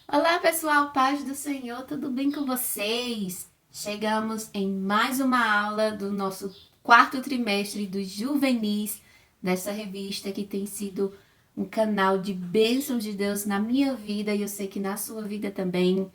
Olá, pessoal, paz do Senhor, tudo bem com vocês? Chegamos em mais uma aula do nosso quarto trimestre dos juvenis, dessa revista que tem sido um canal de bênção de Deus na minha vida e eu sei que na sua vida também.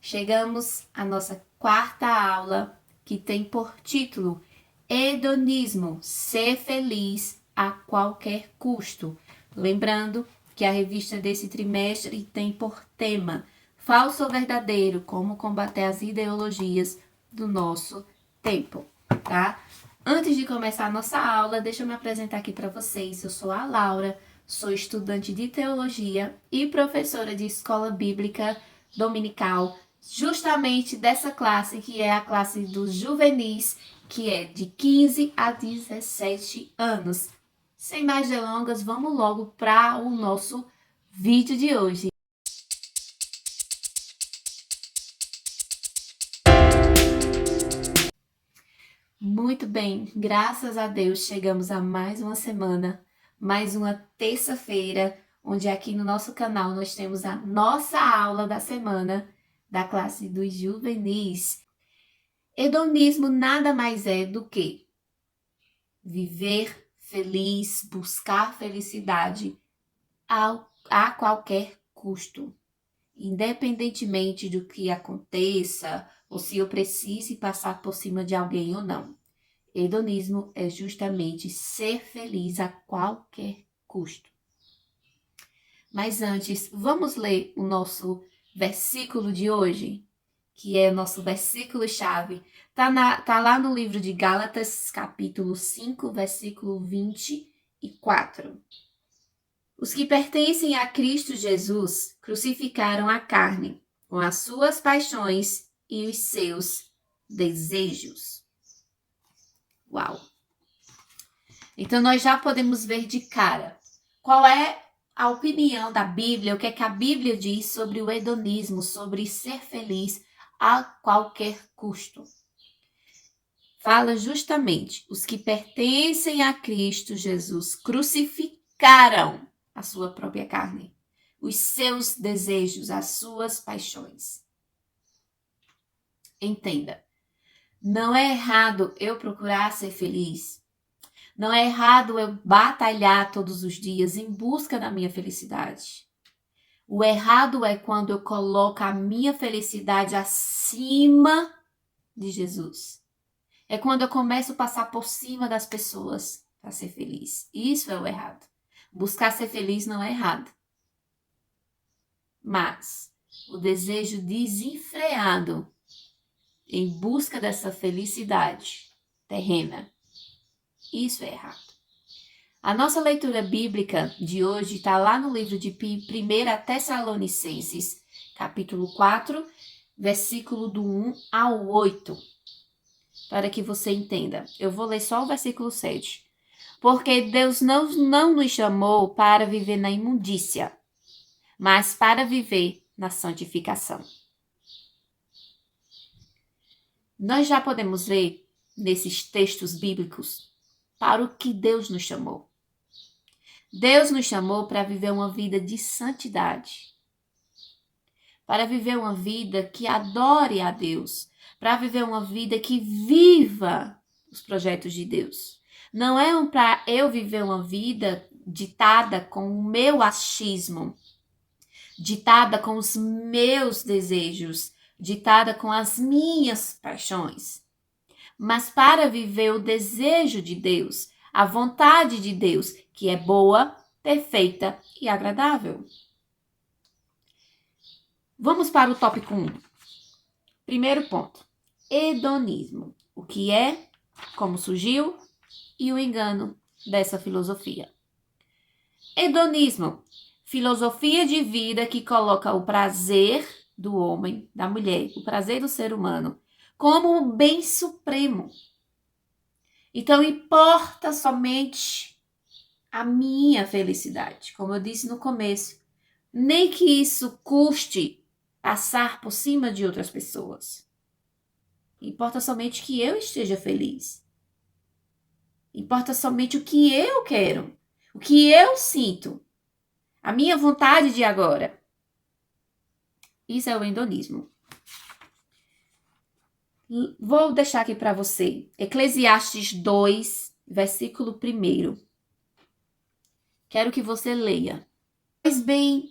Chegamos à nossa quarta aula, que tem por título Hedonismo, ser feliz a qualquer custo. Lembrando que a revista desse trimestre tem por tema Falso ou Verdadeiro, como combater as ideologias do nosso tempo, tá? Antes de começar a nossa aula, deixa eu me apresentar aqui para vocês. Eu sou a Laura, sou estudante de teologia e professora de escola bíblica dominical, justamente dessa classe que é a classe dos juvenis, que é de 15 a 17 anos. Sem mais delongas, vamos logo para o nosso vídeo de hoje. Muito bem, graças a Deus chegamos a mais uma semana, mais uma terça-feira, onde aqui no nosso canal nós temos a nossa aula da semana da classe dos juvenis. Hedonismo nada mais é do que viver feliz, buscar felicidade a qualquer custo, independentemente do que aconteça ou se eu precise passar por cima de alguém ou não. Hedonismo é justamente ser feliz a qualquer custo. Mas antes, vamos ler o nosso versículo de hoje, que é o nosso versículo-chave. Tá lá no livro de Gálatas, capítulo 5, versículo 24. Os que pertencem a Cristo Jesus crucificaram a carne com as suas paixões e os seus desejos. Uau! Então nós já podemos ver de cara qual é a opinião da Bíblia, o que é que a Bíblia diz sobre o hedonismo, sobre ser feliz a qualquer custo. Fala justamente, os que pertencem a Cristo Jesus crucificaram a sua própria carne, os seus desejos, as suas paixões. Entenda, não é errado eu procurar ser feliz. Não é errado eu batalhar todos os dias em busca da minha felicidade. O errado é quando eu coloco a minha felicidade acima de Jesus. É quando eu começo a passar por cima das pessoas para ser feliz. Isso é o errado. Buscar ser feliz não é errado. Mas o desejo desenfreado em busca dessa felicidade terrena, isso é errado. A nossa leitura bíblica de hoje está lá no livro de 1 Tessalonicenses, capítulo 4, versículo do 1 ao 8. Para que você entenda. Eu vou ler só o versículo 7. Porque Deus não nos chamou para viver na imundícia, mas para viver na santificação. Nós já podemos ver nesses textos bíblicos para o que Deus nos chamou. Deus nos chamou para viver uma vida de santidade, para viver uma vida que adore a Deus, para viver uma vida que viva os projetos de Deus. Não é para eu viver uma vida ditada com o meu achismo, ditada com os meus desejos, ditada com as minhas paixões, mas para viver o desejo de Deus, a vontade de Deus, que é boa, perfeita e agradável. Vamos para o tópico 1. Primeiro ponto, hedonismo. O que é, como surgiu e o engano dessa filosofia. Hedonismo, filosofia de vida que coloca o prazer do homem, da mulher, o prazer do ser humano, como o bem supremo. Então, importa somente a minha felicidade, como eu disse no começo. Nem que isso custe passar por cima de outras pessoas. Importa somente que eu esteja feliz. Importa somente o que eu quero, o que eu sinto, a minha vontade de agora. Isso é o hedonismo. Vou deixar aqui para você. Eclesiastes 2, versículo 1. Quero que você leia. Pois bem,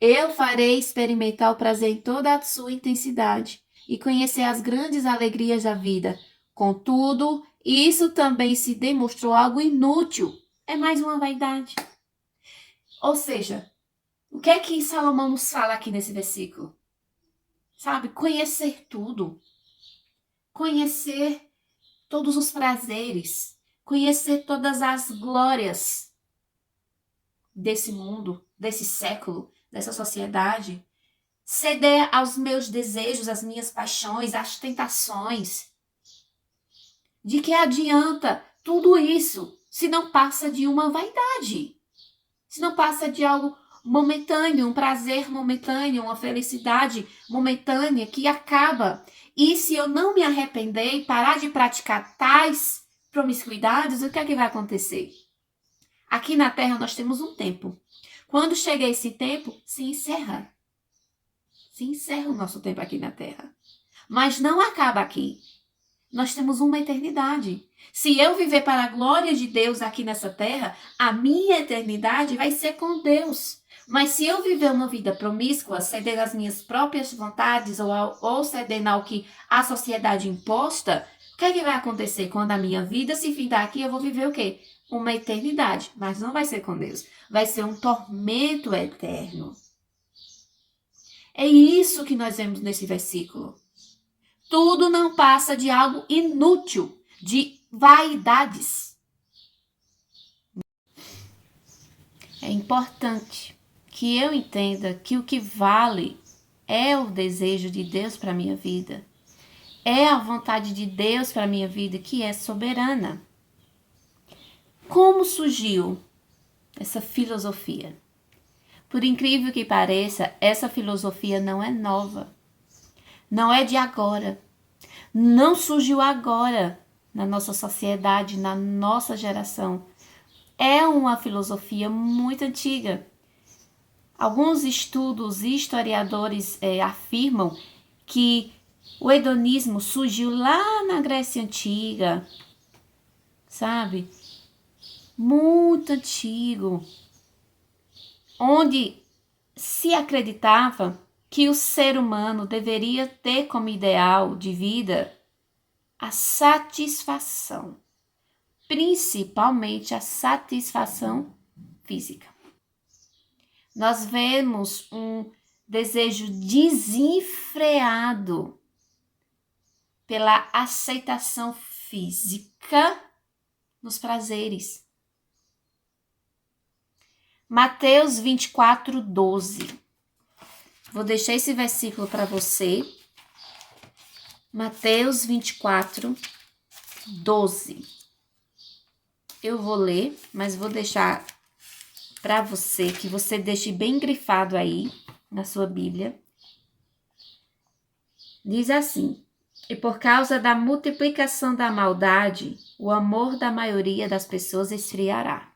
eu farei experimentar o prazer em toda a sua intensidade e conhecer as grandes alegrias da vida. Contudo, isso também se demonstrou algo inútil. É mais uma vaidade. Ou seja, o que é que Salomão nos fala aqui nesse versículo? Sabe, conhecer tudo. Conhecer todos os prazeres. Conhecer todas as glórias desse mundo, desse século, dessa sociedade. Ceder aos meus desejos, às minhas paixões, às tentações. De que adianta tudo isso se não passa de uma vaidade? Se não passa de algo momentâneo, um prazer momentâneo, uma felicidade momentânea que acaba. E se eu não me arrepender e parar de praticar tais promiscuidades, o que é que vai acontecer? Aqui na Terra nós temos um tempo. Quando chega esse tempo, se encerra. Se encerra o nosso tempo aqui na Terra. Mas não acaba aqui. Nós temos uma eternidade. Se eu viver para a glória de Deus aqui nessa terra, a minha eternidade vai ser com Deus. Mas se eu viver uma vida promíscua, cedendo às minhas próprias vontades ou cedendo ao que a sociedade imposta, o que é que vai acontecer? Quando a minha vida se findar aqui, eu vou viver o quê? Uma eternidade. Mas não vai ser com Deus. Vai ser um tormento eterno. É isso que nós vemos nesse versículo. Tudo não passa de algo inútil, de vaidades. É importante que eu entenda que o que vale é o desejo de Deus para a minha vida. É a vontade de Deus para a minha vida, que é soberana. Como surgiu essa filosofia? Por incrível que pareça, essa filosofia não é nova. Não é de agora. Não surgiu agora na nossa sociedade, na nossa geração. É uma filosofia muito antiga. Alguns estudos e historiadores afirmam que o hedonismo surgiu lá na Grécia Antiga, sabe? Muito antigo. Onde se acreditava que o ser humano deveria ter como ideal de vida a satisfação, principalmente a satisfação física. Nós vemos um desejo desenfreado pela aceitação física nos prazeres. Mateus 24, 12. Vou deixar esse versículo para você. Mateus 24, 12. Eu vou ler, mas vou deixar para você, que você deixe bem grifado aí na sua Bíblia. Diz assim: e por causa da multiplicação da maldade, o amor da maioria das pessoas esfriará.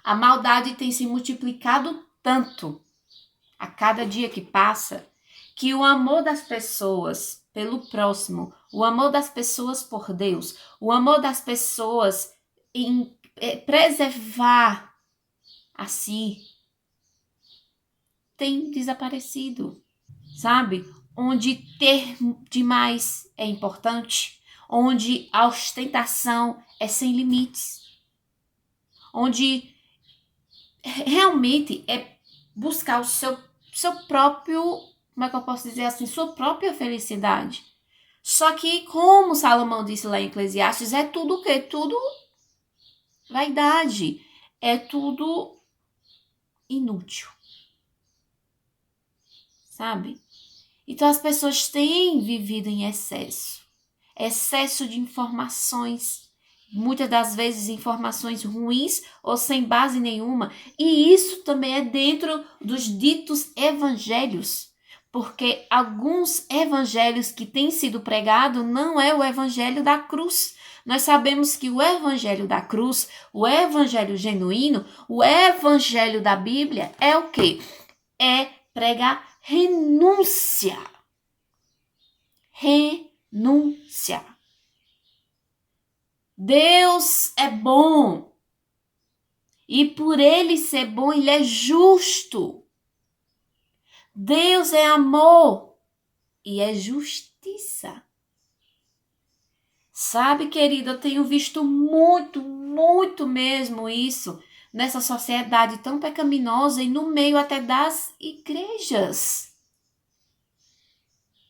A maldade tem se multiplicado tanto a cada dia que passa, que o amor das pessoas pelo próximo, o amor das pessoas por Deus, o amor das pessoas em preservar a si, tem desaparecido, sabe? Onde ter demais é importante, onde a ostentação é sem limites, onde realmente é buscar o seu próprio, como é que eu posso dizer assim, sua própria felicidade. Só que, como Salomão disse lá em Eclesiastes, é tudo o quê? Tudo vaidade. É tudo inútil. Sabe? Então as pessoas têm vivido em excesso. Excesso de informações. Muitas das vezes informações ruins ou sem base nenhuma. E isso também é dentro dos ditos evangelhos. Porque alguns evangelhos que têm sido pregados não é o evangelho da cruz. Nós sabemos que o evangelho da cruz, o evangelho genuíno, o evangelho da Bíblia é o quê? É prega renúncia. Renúncia. Deus é bom. E por ele ser bom, ele é justo. Deus é amor e é justiça. Sabe, querida, eu tenho visto muito mesmo isso nessa sociedade tão pecaminosa e no meio até das igrejas,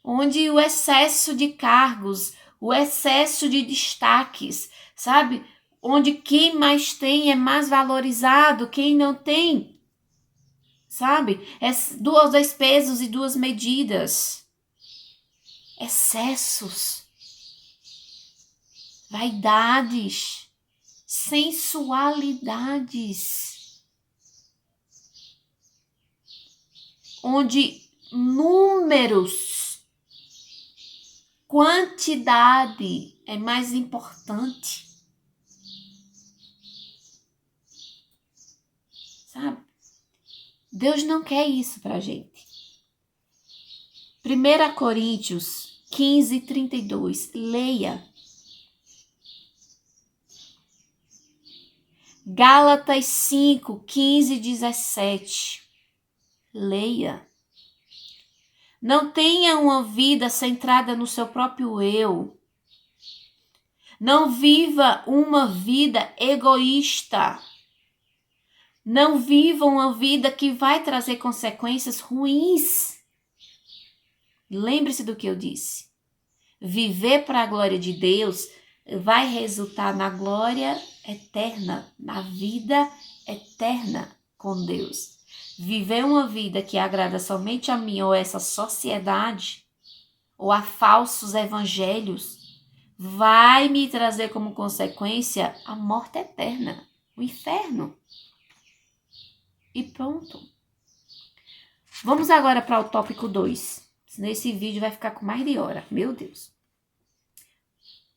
onde o excesso de cargos, o excesso de destaques, sabe? Onde quem mais tem é mais valorizado, quem não tem, sabe? É dois pesos e duas medidas. Excessos, vaidades, sensualidades, onde números, quantidade é mais importante, sabe? Deus não quer isso pra gente. 1 Coríntios 15:32, leia. Gálatas 5:15-17, leia. Não tenha uma vida centrada no seu próprio eu. Não viva uma vida egoísta. Não viva uma vida que vai trazer consequências ruins. Lembre-se do que eu disse. Viver para a glória de Deus vai resultar na glória eterna, na vida eterna com Deus. Viver uma vida que agrada somente a mim ou essa sociedade, ou a falsos evangelhos, vai me trazer como consequência a morte eterna, o inferno. E pronto. Vamos agora para o tópico 2. Nesse vídeo vai ficar com mais de hora. Meu Deus.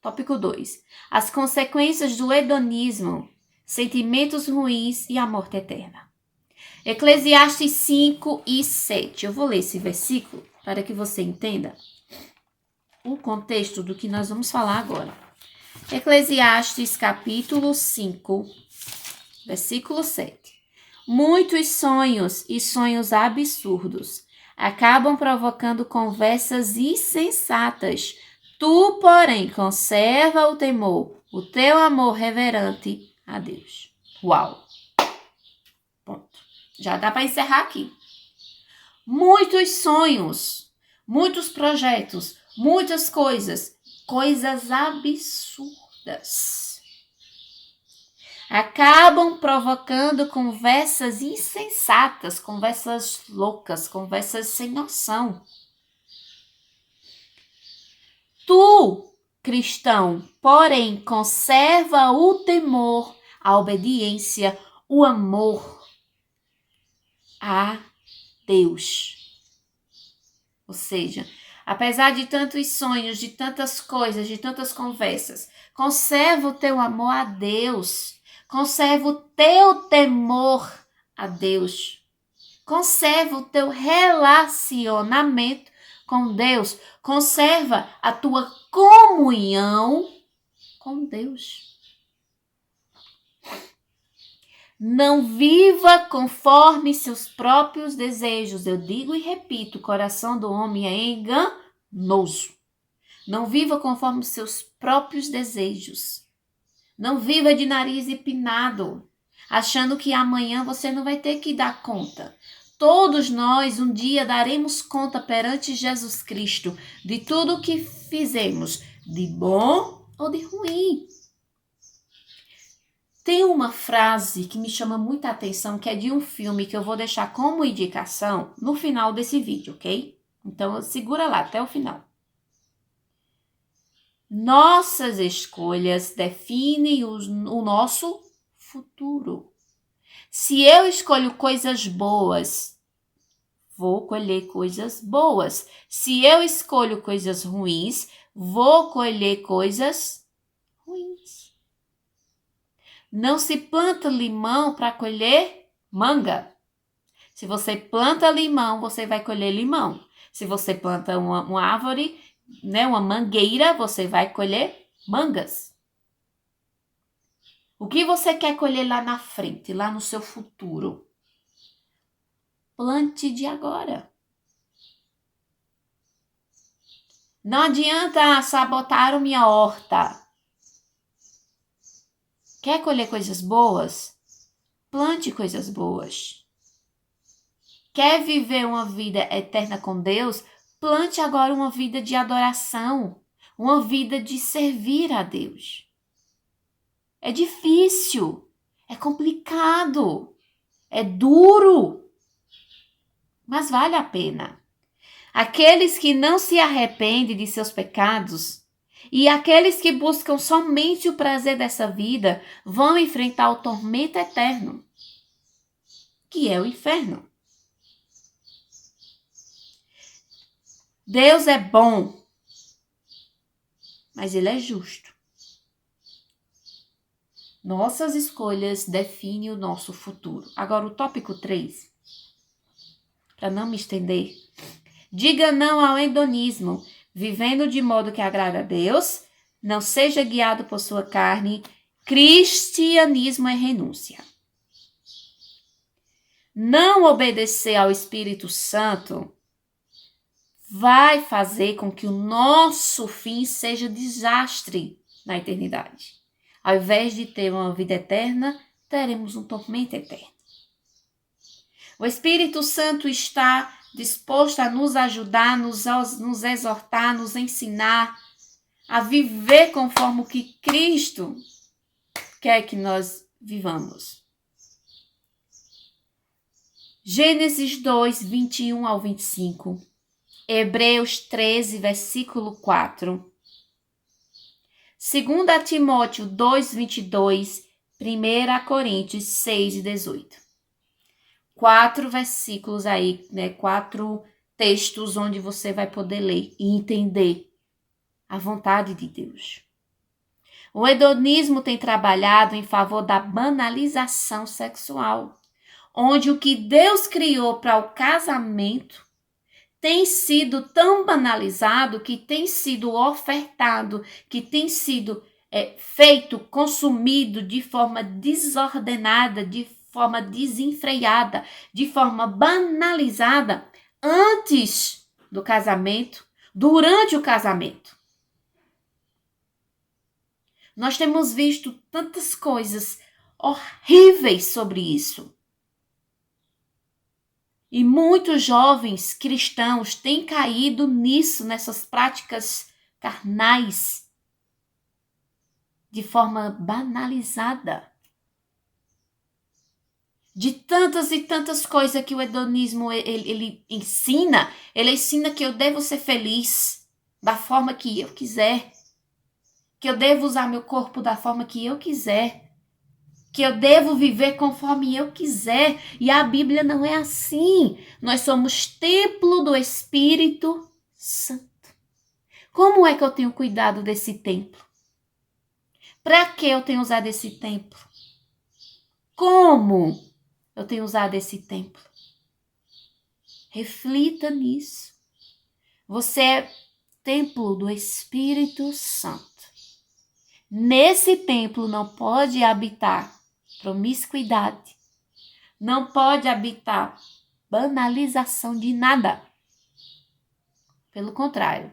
Tópico 2. As consequências do hedonismo, sentimentos ruins e a morte eterna. Eclesiastes 5:7. Eu vou ler esse versículo para que você entenda o contexto do que nós vamos falar agora. Eclesiastes capítulo 5, versículo 7. Muitos sonhos e sonhos absurdos acabam provocando conversas insensatas. Tu, porém, conserva o temor, o teu amor reverente a Deus. Uau! Ponto. Já dá para encerrar aqui. Muitos sonhos, muitos projetos, muitas coisas absurdas acabam provocando conversas insensatas, conversas loucas, conversas sem noção. Tu, cristão, porém, conserva o temor, a obediência, o amor a Deus. Ou seja, apesar de tantos sonhos, de tantas coisas, de tantas conversas, conserva o teu amor a Deus. Conserva o teu temor a Deus. Conserva o teu relacionamento com Deus. Conserva a tua comunhão com Deus. Não viva conforme seus próprios desejos. Eu digo e repito, o coração do homem é enganoso. Não viva conforme seus próprios desejos. Não viva de nariz empinado, achando que amanhã você não vai ter que dar conta. Todos nós um dia daremos conta perante Jesus Cristo de tudo o que fizemos, de bom ou de ruim. Tem uma frase que me chama muita atenção, que é de um filme que eu vou deixar como indicação no final desse vídeo, ok? Então, segura lá até o final. Nossas escolhas definem o nosso futuro. Se eu escolho coisas boas, vou colher coisas boas. Se eu escolho coisas ruins, vou colher coisas ruins. Não se planta limão para colher manga. Se você planta limão, você vai colher limão. Se você planta uma árvore, né, uma mangueira, você vai colher mangas. O que você quer colher lá na frente, lá no seu futuro? Plante de agora. Não adianta sabotar minha horta. Quer colher coisas boas? Plante coisas boas. Quer viver uma vida eterna com Deus? Plante agora uma vida de adoração, uma vida de servir a Deus. É difícil, é complicado, é duro, mas vale a pena. Aqueles que não se arrependem de seus pecados e aqueles que buscam somente o prazer dessa vida vão enfrentar o tormento eterno, que é o inferno. Deus é bom, mas Ele é justo. Nossas escolhas definem o nosso futuro. Agora, o tópico 3, para não me estender. Diga não ao hedonismo, vivendo de modo que agrada a Deus, não seja guiado por sua carne. Cristianismo é renúncia. Não obedecer ao Espírito Santo vai fazer com que o nosso fim seja desastre na eternidade. Ao invés de ter uma vida eterna, teremos um tormento eterno. O Espírito Santo está disposto a nos ajudar, nos exortar, nos ensinar a viver conforme o que Cristo quer que nós vivamos. Gênesis 2, 21 ao 25. Hebreus 13, versículo 4. 2 Timóteo 2, 22. 1 Coríntios 6, 18. 4 versículos aí, né? 4 textos onde você vai poder ler e entender a vontade de Deus. O hedonismo tem trabalhado em favor da banalização sexual, onde o que Deus criou para o casamento tem sido tão banalizado, que tem sido ofertado, que tem sido feito, consumido de forma desordenada, de forma desenfreada, de forma banalizada, antes do casamento, durante o casamento. Nós temos visto tantas coisas horríveis sobre isso. E muitos jovens cristãos têm caído nisso, nessas práticas carnais, de forma banalizada. De tantas e tantas coisas que o hedonismo ele ensina que eu devo ser feliz da forma que eu quiser, que eu devo usar meu corpo da forma que eu quiser, que eu devo viver conforme eu quiser. E a Bíblia não é assim. Nós somos templo do Espírito Santo. Como é que eu tenho cuidado desse templo? Para que eu tenho usado esse templo? Como eu tenho usado esse templo? Reflita nisso. Você é templo do Espírito Santo. Nesse templo não pode habitar promiscuidade, não pode habitar banalização de nada. Pelo contrário,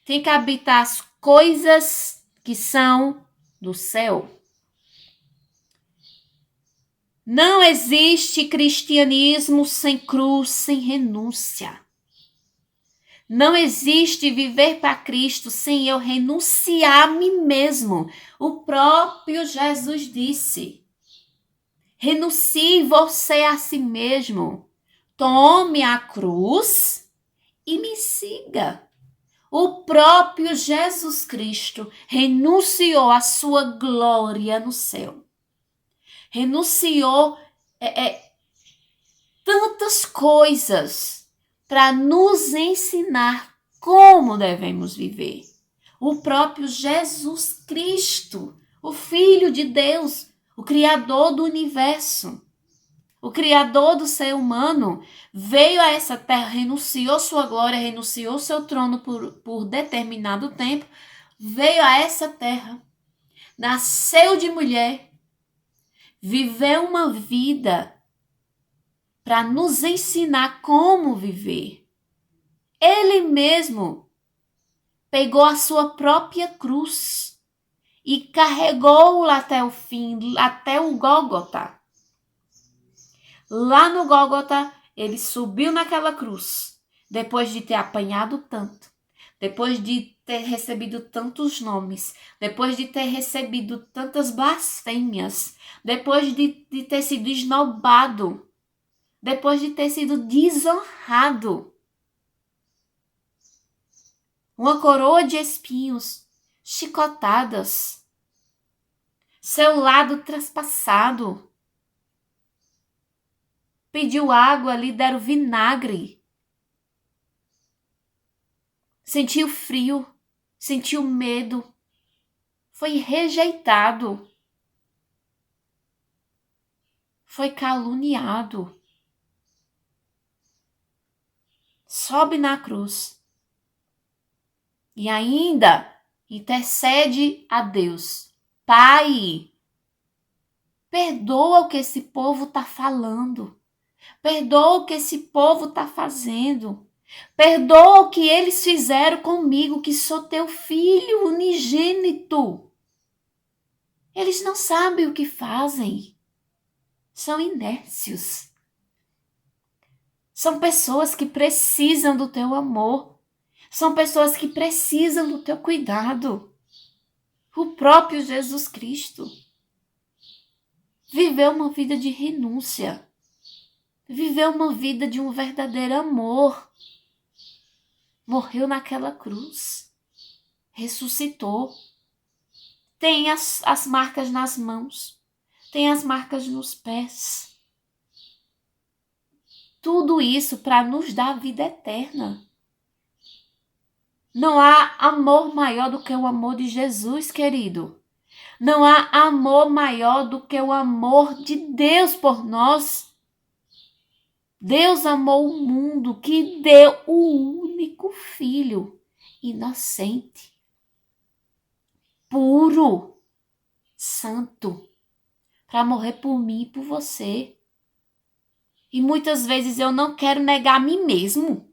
tem que habitar as coisas que são do céu. Não existe cristianismo sem cruz, sem renúncia. Não existe viver para Cristo sem eu renunciar a mim mesmo. O próprio Jesus disse: renuncie você a si mesmo. Tome a cruz e me siga. O próprio Jesus Cristo renunciou à sua glória no céu. Renunciou tantas coisas para nos ensinar como devemos viver. O próprio Jesus Cristo, o Filho de Deus, o Criador do universo. O Criador do ser humano veio a essa terra, renunciou sua glória, renunciou seu trono por determinado tempo, veio a essa terra, nasceu de mulher, viveu uma vida para nos ensinar como viver. Ele mesmo pegou a sua própria cruz e carregou-la até o fim, até o Gólgota. Lá no Gólgota, ele subiu naquela cruz, depois de ter apanhado tanto, depois de ter recebido tantos nomes, depois de ter recebido tantas blasfêmias, depois de ter sido esnobado, depois de ter sido desonrado. Uma coroa de espinhos, chicotadas, seu lado traspassado. Pediu água, lhe deram vinagre. Sentiu frio, sentiu medo. Foi rejeitado. Foi caluniado. Sobe na cruz. E ainda intercede a Deus. Pai, perdoa o que esse povo está falando. Perdoa o que esse povo está fazendo. Perdoa o que eles fizeram comigo, que sou teu filho unigênito. Eles não sabem o que fazem. São inércios. São pessoas que precisam do teu amor. São pessoas que precisam do teu cuidado. O próprio Jesus Cristo viveu uma vida de renúncia. Viveu uma vida de um verdadeiro amor. Morreu naquela cruz. Ressuscitou. Tem as marcas nas mãos. Tem as marcas nos pés. Tudo isso para nos dar vida eterna. Não há amor maior do que o amor de Jesus, querido. Não há amor maior do que o amor de Deus por nós. Deus amou o mundo que deu o único filho, inocente, puro, santo, para morrer por mim e por você. E muitas vezes eu não quero negar a mim mesmo.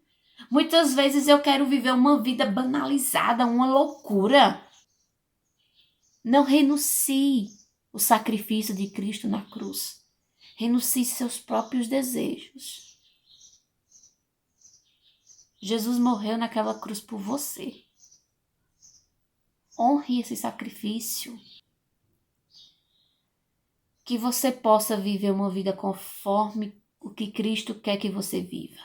Muitas vezes eu quero viver uma vida banalizada, uma loucura. Não renuncie o sacrifício de Cristo na cruz. Renuncie seus próprios desejos. Jesus morreu naquela cruz por você. Honre esse sacrifício. Que você possa viver uma vida conforme o que Cristo quer que você viva.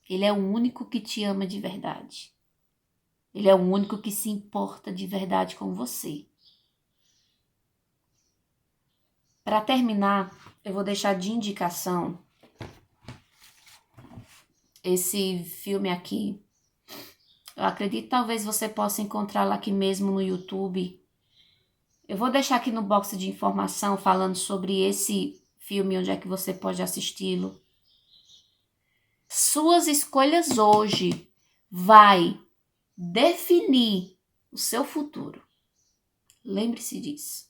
Ele é o único que te ama de verdade. Ele é o único que se importa de verdade com você. Para terminar, eu vou deixar de indicação esse filme aqui. Eu acredito que talvez você possa encontrá-lo aqui mesmo no YouTube. Eu vou deixar aqui no box de informação falando sobre esse filme, onde é que você pode assisti-lo. Suas escolhas hoje vai definir o seu futuro. Lembre-se disso.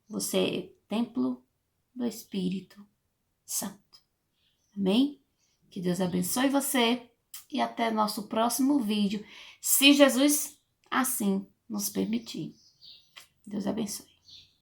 Você é templo do Espírito Santo. Amém? Que Deus abençoe você e até nosso próximo vídeo, se Jesus assim nos permitir. Deus abençoe.